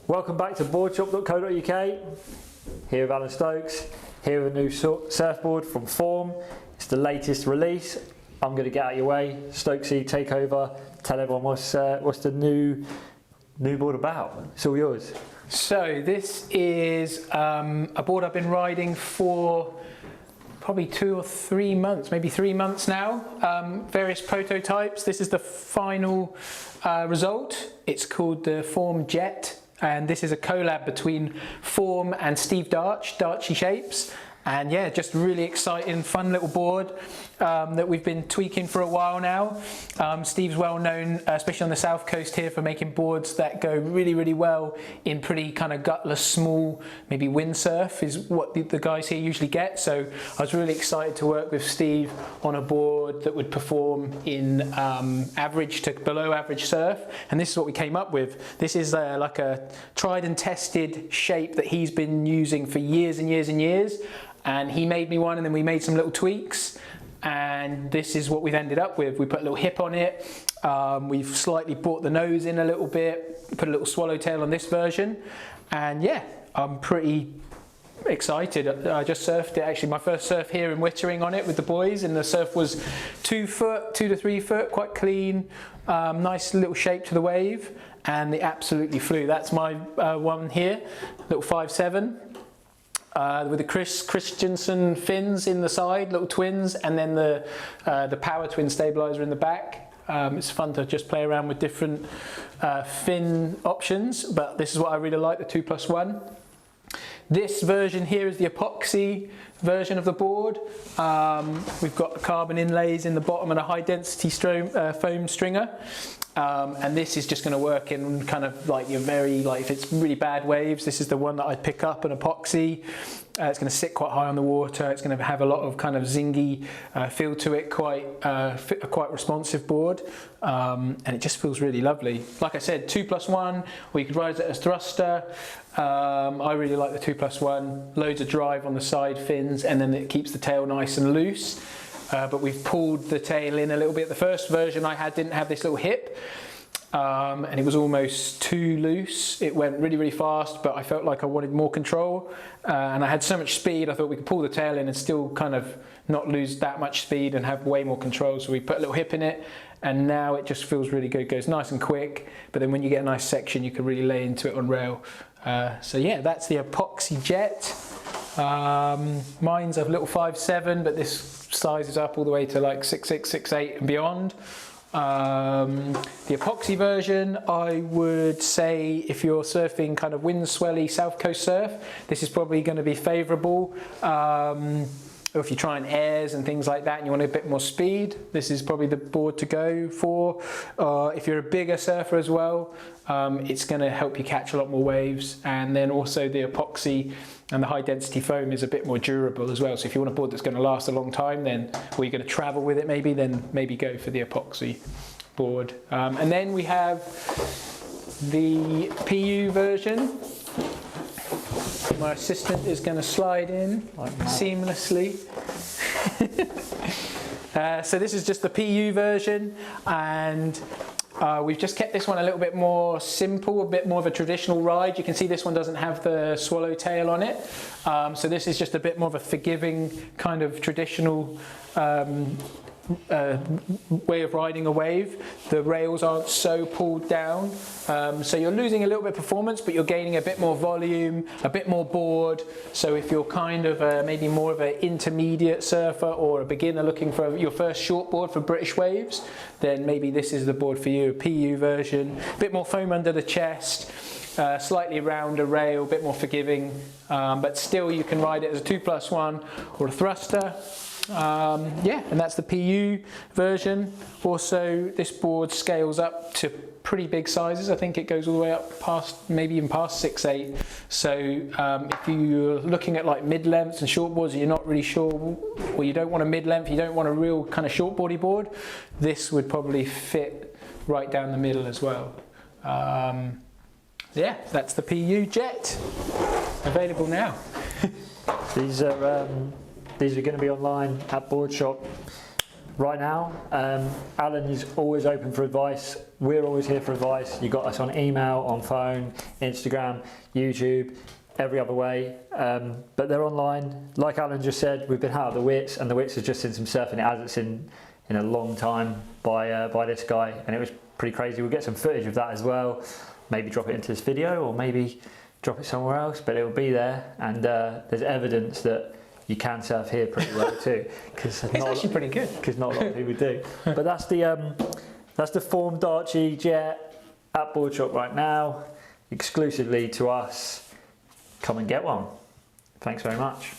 Welcome back to boardshop.co.uk. Here with Alan Stokes, here with a new surfboard from FORM. It's the latest release. I'm going to get out of your way. Stokesy, take over. Tell everyone what's the new board about. It's all yours. So this is a board I've been riding for probably 2 or 3 months, maybe 3 months now. Various prototypes. This is the final result. It's called the FORM Jet, and this is a collab between FORM and Steve Darchy Shapes. And yeah, just really exciting, fun little board that we've been tweaking for a while now. Steve's well known, especially on the south coast here, for making boards that go really, really well in pretty kind of gutless, small, maybe windsurf is what the guys here usually get. So I was really excited to work with Steve on a board that would perform in average to below average surf. And this is what we came up with. This is like a tried and tested shape that he's been using for years and years and years. And he made me one, and then we made some little tweaks, and this is what we've ended up with. We put a little hip on it, we've slightly brought the nose in a little bit, put a little swallowtail on this version, and yeah, I'm pretty excited. I just surfed it, actually my first surf here in Wittering on it with the boys, and the surf was 2 to 3 foot, quite clean, nice little shape to the wave, and it absolutely flew. That's my one here, little 5.7. With the Christensen fins in the side, little twins, and then the power twin stabilizer in the back. It's fun to just play around with different fin options, but this is what I really like, the 2+1. This version here is the epoxy version of the board. We've got carbon inlays in the bottom and a high density foam stringer. And this is just going to work in kind of like your if it's really bad waves, this is the one that I'd pick up, an epoxy. It's going to sit quite high on the water. It's going to have a lot of kind of zingy feel to it, quite responsive board. And it just feels really lovely. Like I said, 2+1, or you could ride it as thruster. I really like the 2+1, loads of drive on the side fins, and then it keeps the tail nice and loose. But we've pulled the tail in a little bit. The first version I had didn't have this little hip, and it was almost too loose. It went really, really fast, but I felt like I wanted more control, and I had so much speed, I thought we could pull the tail in and still kind of not lose that much speed and have way more control. So we put a little hip in it, and now it just feels really good. It goes nice and quick, but then when you get a nice section, you can really lay into it on rail. So yeah, that's the epoxy jet. Mine's a little 5.7, but this sizes up all the way to like 6.6, 6.8 and beyond. The epoxy version, I would say if you're surfing kind of wind swelly south coast surf, this is probably going to be favourable. Or if you're trying airs and things like that and you want a bit more speed, this is probably the board to go for. If you're a bigger surfer as well, it's going to help you catch a lot more waves. And then also the epoxy and the high density foam is a bit more durable as well. So if you want a board that's going to last a long time, then, or you're going to travel with it maybe, then maybe go for the epoxy board. And then we have the PU version. My assistant is going to slide in seamlessly. So this is just the PU version, and we've just kept this one a little bit more simple, a bit more of a traditional ride. You can see this one doesn't have the swallowtail on it. So this is just a bit more of a forgiving kind of traditional way of riding a wave. The rails aren't so pulled down, so you're losing a little bit of performance, but you're gaining a bit more volume, a bit more board. So if you're kind of maybe more of an intermediate surfer or a beginner looking for your first shortboard for British waves, then maybe this is the board for you. A PU version, a bit more foam under the chest, slightly rounder rail, a bit more forgiving, but still you can ride it as a 2+1 or a thruster. Yeah, and that's the PU version. Also, this board scales up to pretty big sizes. I think it goes all the way up past, maybe even past 6'8". So if you're looking at like mid-lengths and shortboards and you're not really sure, or you don't want a mid-length, you don't want a real kind of shortboardy board, this would probably fit right down the middle as well. Yeah, that's the PU Jet, available now. These are going to be online at Board Shop right now. Alan is always open for advice. We're always here for advice. You got us on email, on phone, Instagram, YouTube, every other way. But they're online. Like Alan just said, we've been out of the Wits, and the Wits has just seen some surfing as it's in a long time by this guy, and it was pretty crazy. We'll get some footage of that as well. Maybe drop it into this video, or maybe drop it somewhere else, but it will be there, and there's evidence that you can surf here pretty well too. It's actually pretty good. Because not a lot of people do. But that's the FORM Darchi Jet at Board Shop right now, exclusively to us. Come and get one. Thanks very much.